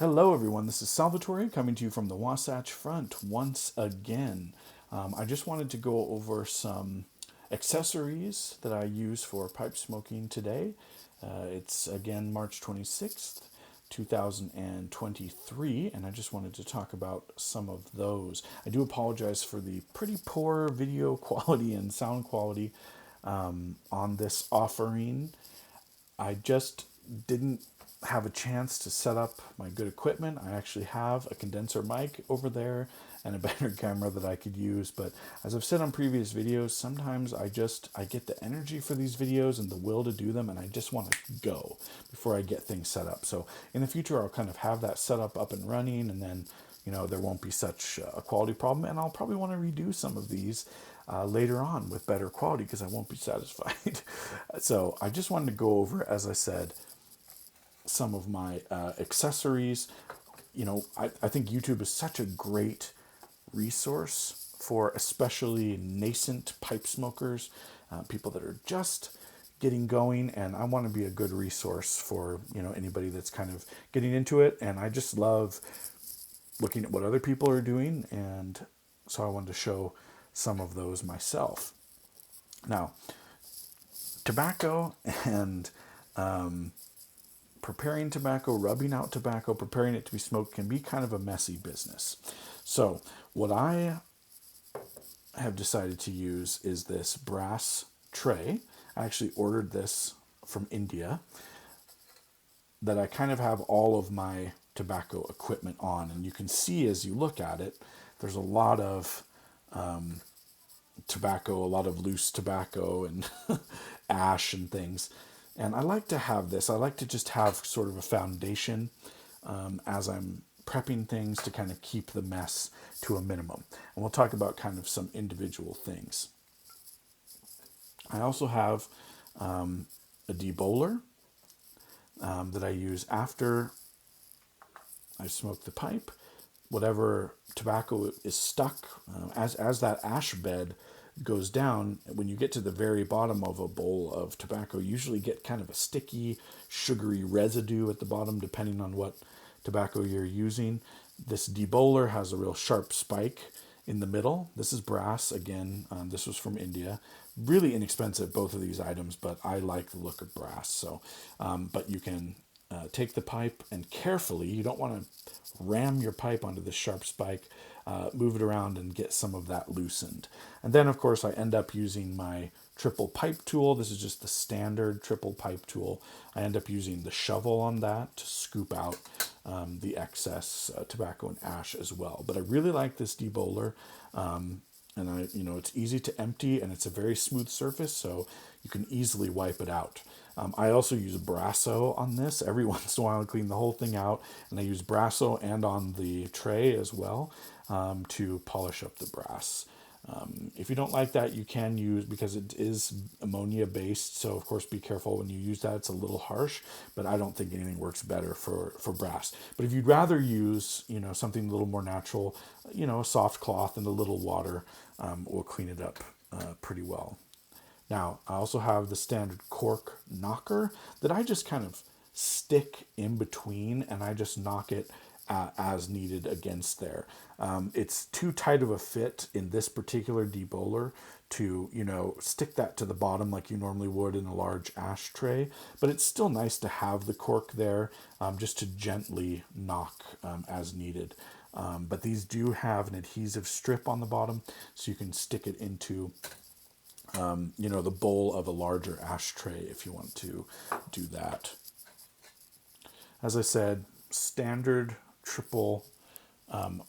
Hello, everyone. This is Salvatore coming to you from the Wasatch Front once again. I just wanted to go over some accessories that I use for pipe smoking today. It's again March 26th, 2023, and I just wanted to talk about some of those. I do apologize for the pretty poor video quality and sound quality on this offering. I just didn't have a chance to set up my good equipment. I actually have a condenser mic over there and a better camera that I could use. But as I've said on previous videos, sometimes I get the energy for these videos and the will to do them, and I just want to go before I get things set up. So in the future, I'll kind of have that set up and running, and then there won't be such a quality problem. And I'll probably want to redo some of these later on with better quality because I won't be satisfied. So I just wanted to go over, as I said, some of my accessories. I think YouTube is such a great resource for especially nascent pipe smokers, people that are just getting going, and I want to be a good resource for anybody that's kind of getting into it. And I just love looking at what other people are doing, and so I wanted to show some of those myself. Now, tobacco and preparing tobacco, rubbing out tobacco, preparing it to be smoked can be kind of a messy business. So, what I have decided to use is this brass tray. I actually ordered this from India, that I kind of have all of my tobacco equipment on. And you can see as you look at it, there's a lot of tobacco, a lot of loose tobacco and ash and things. And I like to have this. I like to just have sort of a foundation as I'm prepping things to kind of keep the mess to a minimum. And we'll talk about kind of some individual things. I also have a debowler that I use after I smoke the pipe. Whatever tobacco is stuck, as that ash bed goes down, when you get to the very bottom of a bowl of tobacco, you usually get kind of a sticky, sugary residue at the bottom, depending on what tobacco you're using. This debowler has a real sharp spike in the middle. This is brass, again, this was from India. Really inexpensive, both of these items, but I like the look of brass. So, but you can take the pipe and carefully, you don't want to ram your pipe onto this sharp spike, move it around and get some of that loosened. And then, of course, I end up using my triple pipe tool. This is just the standard triple pipe tool. I end up using the shovel on that to scoop out the excess tobacco and ash as well. But I really like this debowler. And it's easy to empty, and it's a very smooth surface, so you can easily wipe it out. I also use Brasso on this. Every once in a while, I clean the whole thing out, and I use Brasso and on the tray as well to polish up the brass. If you don't like that, you can use, because it is ammonia based, so of course be careful when you use that. It's a little harsh, but I don't think anything works better for brass. But if you'd rather use something a little more natural, a soft cloth and a little water will clean it up pretty well. Now, I also have the standard cork knocker that I just kind of stick in between, and I just knock it as needed against there. It's too tight of a fit in this particular debowler to, stick that to the bottom like you normally would in a large ashtray, but it's still nice to have the cork there just to gently knock as needed. But these do have an adhesive strip on the bottom, so you can stick it into the bowl of a larger ashtray if you want to do that. As I said, standard triple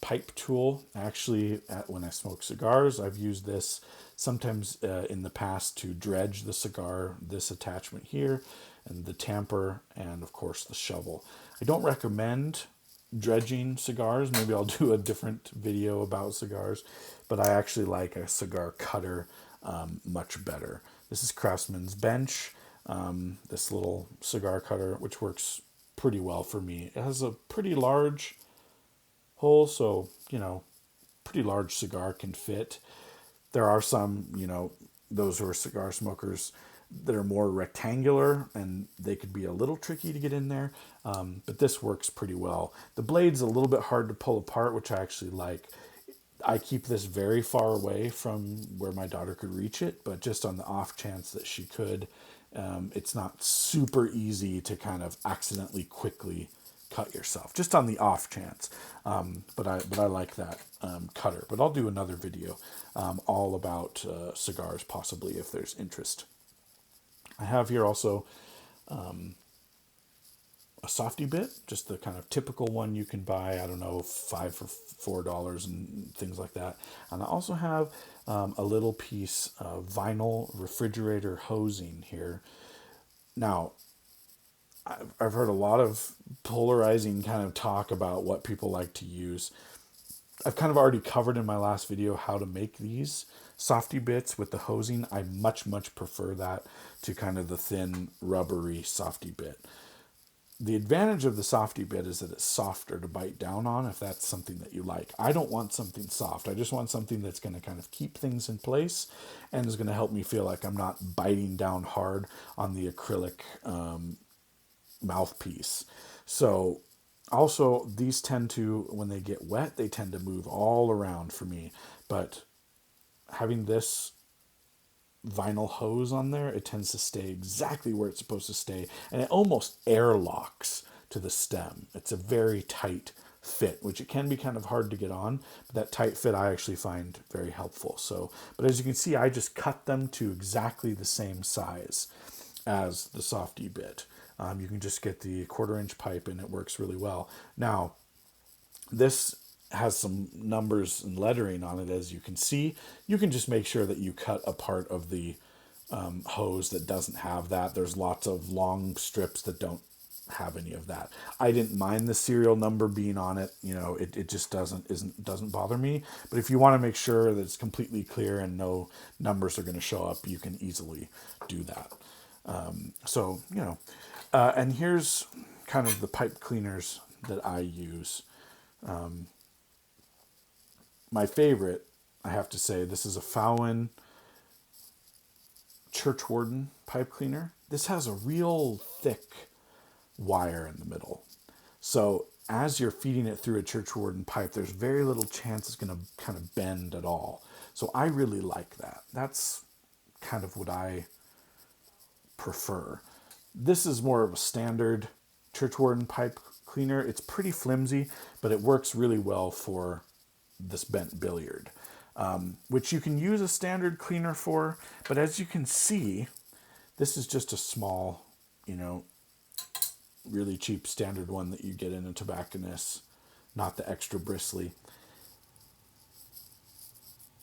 pipe tool. Actually, when I smoke cigars, I've used this sometimes in the past to dredge the cigar, this attachment here, and the tamper, and of course the shovel. I don't recommend dredging cigars. Maybe I'll do a different video about cigars, but I actually like a cigar cutter much better. This is Craftsman's Bench, this little cigar cutter, which works pretty well for me. It has a pretty large hole, so pretty large cigar can fit. There are some those who are cigar smokers that are more rectangular, and they could be a little tricky to get in there, but this works pretty well. The blade's a little bit hard to pull apart, which I actually like. I keep this very far away from where my daughter could reach it, but just on the off chance that she could, it's not super easy to kind of accidentally quickly cut yourself, just on the off chance. But I like that cutter. But I'll do another video all about cigars, possibly, if there's interest. I have here also a Softy Bit, just the kind of typical one you can buy, I don't know, 5 for $4 and things like that. And I also have a little piece of vinyl refrigerator hosing here. Now, I've heard a lot of polarizing kind of talk about what people like to use. I've kind of already covered in my last video how to make these Softy Bits with the hosing. I much prefer that to kind of the thin, rubbery Softy Bit. The advantage of the Softy Bit is that it's softer to bite down on, if that's something that you like. I don't want something soft. I just want something that's going to kind of keep things in place and is going to help me feel like I'm not biting down hard on the acrylic mouthpiece. So also, these tend to, when they get wet, they tend to move all around for me. But having this vinyl hose on there, it tends to stay exactly where it's supposed to stay, and it almost airlocks to the stem. It's a very tight fit, which it can be kind of hard to get on, but that tight fit I actually find very helpful. So, but as you can see, I just cut them to exactly the same size as the Softy Bit. You can just get the 1/4-inch pipe and it works really well. Now, this has some numbers and lettering on it, as you can see. You can just make sure that you cut a part of the hose that doesn't have that. There's lots of long strips that don't have any of that. I didn't mind the serial number being on it. You know, it just doesn't bother me. But if you want to make sure that it's completely clear and no numbers are going to show up, you can easily do that. So, you know, and here's kind of the pipe cleaners that I use. My favorite, I have to say, this is a Fowen Churchwarden pipe cleaner. This has a real thick wire in the middle. So as you're feeding it through a Churchwarden pipe, there's very little chance it's going to kind of bend at all. So I really like that. That's kind of what I prefer. This is more of a standard Churchwarden pipe cleaner. It's pretty flimsy, but it works really well for this bent billiard, which you can use a standard cleaner for. But as you can see, this is just a small, you know, really cheap standard one that you get in a tobacconist, not the extra bristly.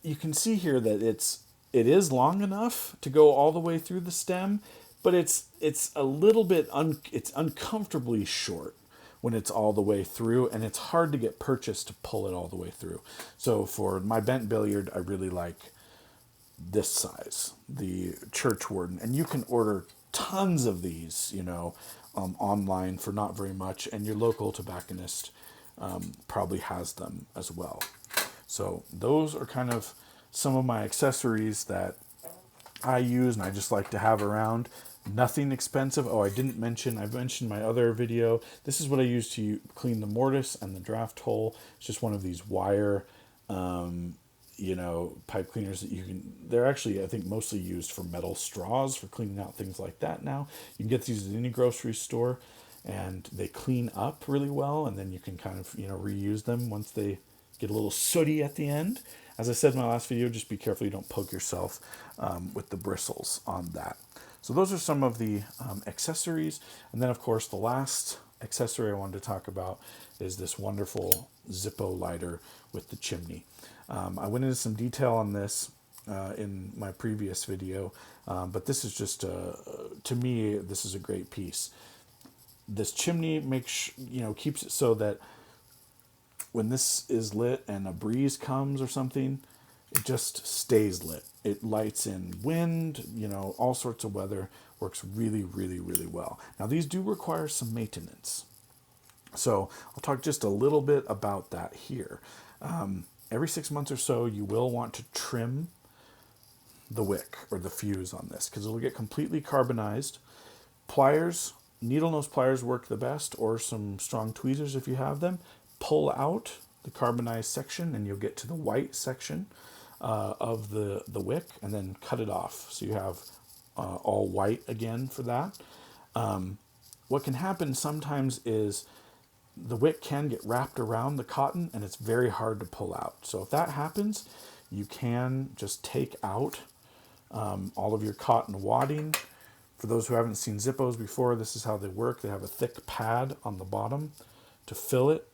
You can see here that it is long enough to go all the way through the stem, but it's a little bit it's uncomfortably short when it's all the way through, and it's hard to get purchase to pull it all the way through. So for my bent billiard, I really like this size, the Churchwarden, and you can order tons of these, you know, online for not very much, and your local tobacconist probably has them as well. So those are kind of some of my accessories that I use and I just like to have around. Nothing expensive. Oh, I've mentioned my other video. This is what I use to clean the mortise and the draft hole. It's just one of these wire, you know, pipe cleaners that you can, they're actually, I think, mostly used for metal straws for cleaning out things like that now. You can get these at any grocery store and they clean up really well, and then you can kind of, you know, reuse them once they get a little sooty at the end. As I said in my last video, just be careful you don't poke yourself with the bristles on that. So those are some of the accessories. And then, of course, the last accessory I wanted to talk about is this wonderful Zippo lighter with the chimney. I went into some detail on this in my previous video, but this is just, to me, this is a great piece. This chimney keeps it so that when this is lit and a breeze comes or something, it just stays lit. It lights in wind, you know, all sorts of weather. Works really well. Now, these do require some maintenance. So I'll talk just a little bit about that here. Every 6 months or so, you will want to trim the wick or the fuse on this because it'll get completely carbonized. Pliers, needle nose pliers work the best, or some strong tweezers if you have them. Pull out the carbonized section and you'll get to the white section of the wick, and then cut it off. So you have all white again for that. What can happen sometimes is the wick can get wrapped around the cotton and it's very hard to pull out. So if that happens, you can just take out all of your cotton wadding. For those who haven't seen Zippos before, this is how they work. They have a thick pad on the bottom to fill it.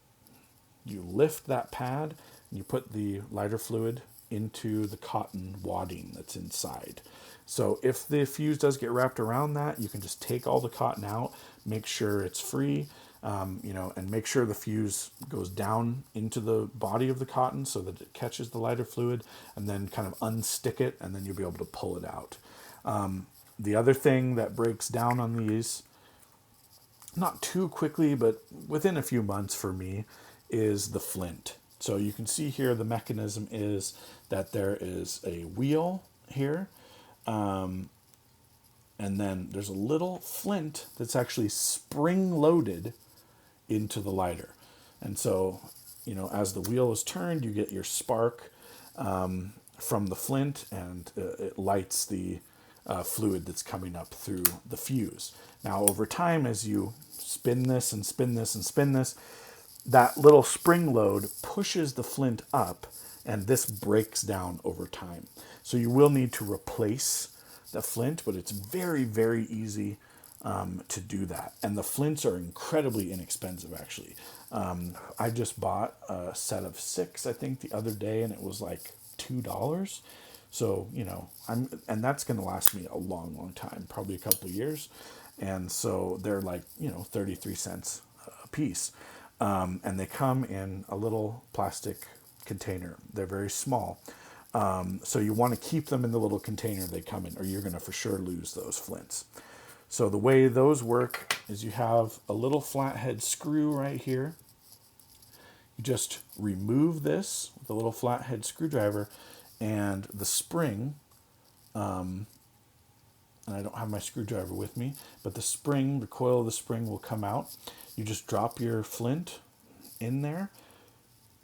You lift that pad and you put the lighter fluid into the cotton wadding that's inside. So if the fuse does get wrapped around that, you can just take all the cotton out, make sure it's free, and make sure the fuse goes down into the body of the cotton so that it catches the lighter fluid, and then kind of unstick it, and then you'll be able to pull it out. The other thing that breaks down on these, not too quickly, but within a few months for me, is the flint. So you can see here the mechanism is that there is a wheel here, and then there's a little flint that's actually spring-loaded into the lighter. And so, as the wheel is turned, you get your spark from the flint, and it lights the fluid that's coming up through the fuse. Now, over time, as you spin this and spin this and spin this, that little spring load pushes the flint up, and this breaks down over time. So you will need to replace the flint, but it's very, very easy to do that. And the flints are incredibly inexpensive, actually. I just bought a set of 6, I think, the other day, and it was like $2. So, and that's going to last me a long, long time, probably a couple of years. And so they're like, 33 cents a piece. And they come in a little plastic container. They're very small. So you want to keep them in the little container they come in, or you're going to for sure lose those flints. So the way those work is you have a little flathead screw right here. You just remove this with a little flathead screwdriver, and the spring, and I don't have my screwdriver with me, but the coil of the spring will come out. You just drop your flint in there,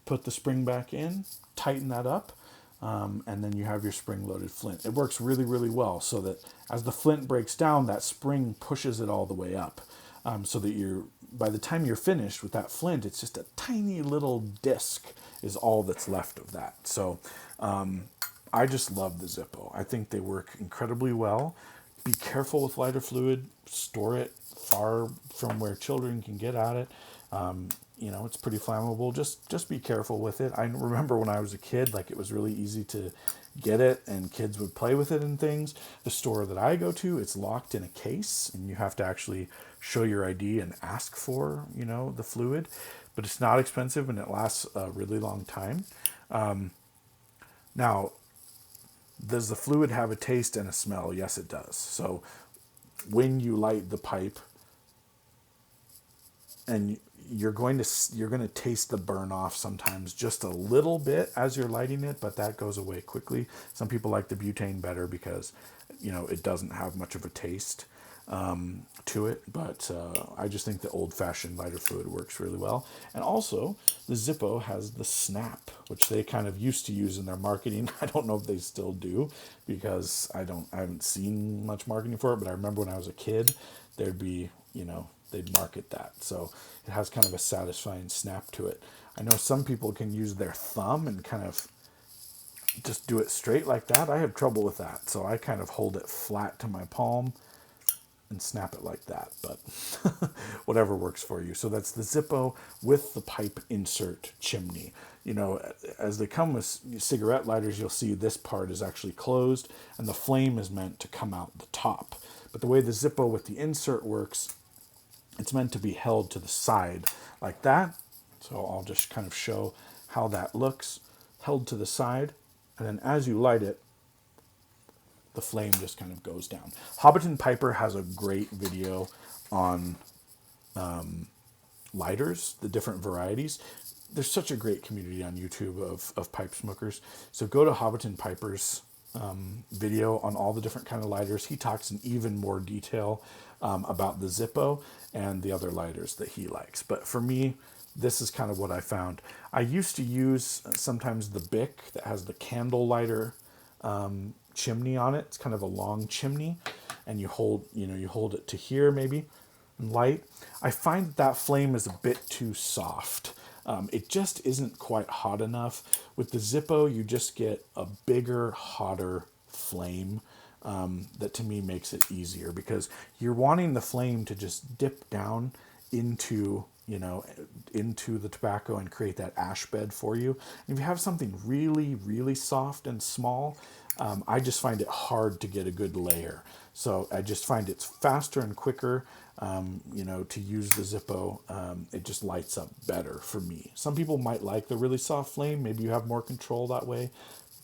put the spring back in, tighten that up, and then you have your spring-loaded flint. It works really, really well, so that as the flint breaks down, that spring pushes it all the way up, so that by the time you're finished with that flint, it's just a tiny little disc is all that's left of that. So I just love the Zippo. I think they work incredibly well. Be careful with lighter fluid. Store it far from where children can get at it. It's pretty flammable. Just be careful with it. I remember when I was a kid, it was really easy to get it, and kids would play with it and things. The store that I go to, it's locked in a case, and you have to actually show your ID and ask for, the fluid. But it's not expensive, and it lasts a really long time. Now, does the fluid have a taste and a smell? Yes, it does. So when you light the pipe, and you're going to taste the burn off sometimes just a little bit as you're lighting it, but that goes away quickly. Some people like the butane better because it doesn't have much of a taste to it, but I just think the old-fashioned lighter fluid works really well. And also the Zippo has the snap, which they kind of used to use in their marketing. I don't know if they still do, because I haven't seen much marketing for it, but I remember when I was a kid, there'd be they'd market that. So it has kind of a satisfying snap to it. I know some people can use their thumb and kind of just do it straight like that. I have trouble with that. So I kind of hold it flat to my palm and snap it like that, but whatever works for you. So that's the Zippo with the pipe insert chimney. As they come with cigarette lighters, you'll see this part is actually closed and the flame is meant to come out the top. But the way the Zippo with the insert works, it's meant to be held to the side like that. So I'll just kind of show how that looks, held to the side. And then as you light it, the flame just kind of goes down. Hobbiton Piper has a great video on lighters, the different varieties. There's such a great community on YouTube of pipe smokers. So go to Hobbiton Piper's video on all the different kind of lighters. He talks in even more detail about the Zippo and the other lighters that he likes. But for me, this is kind of what I found. I used to use sometimes the Bic that has the candle lighter chimney on it. It's kind of a long chimney, and you hold it to here maybe and light. I find that flame is a bit too soft. It just isn't quite hot enough. With the Zippo, you just get a bigger, hotter flame that to me makes it easier, because you're wanting the flame to just dip down into into the tobacco and create that ash bed for you. And if you have something really, really soft and small, I just find it hard to get a good layer. So I just find it's faster and quicker, to use the Zippo. It just lights up better for me. Some people might like the really soft flame. Maybe you have more control that way,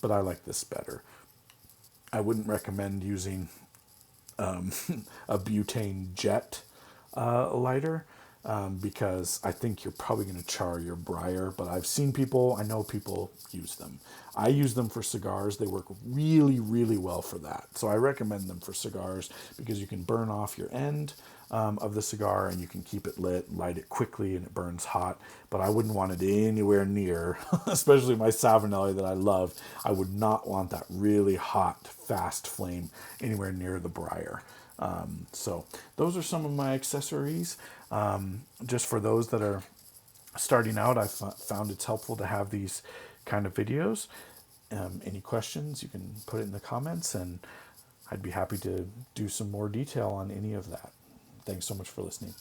but I like this better. I wouldn't recommend using a butane jet lighter, because I think you're probably going to char your briar. But I know people use them. I use them for cigars. They work really, really well for that. So I recommend them for cigars, because you can burn off your end of the cigar, and you can keep it lit, light it quickly, and it burns hot. But I wouldn't want it anywhere near, especially my Savinelli that I love. I would not want that really hot, fast flame anywhere near the briar. So those are some of my accessories. Just for those that are starting out, I've found it's helpful to have these kind of videos. Any questions, you can put it in the comments, and I'd be happy to do some more detail on any of that. Thanks so much for listening.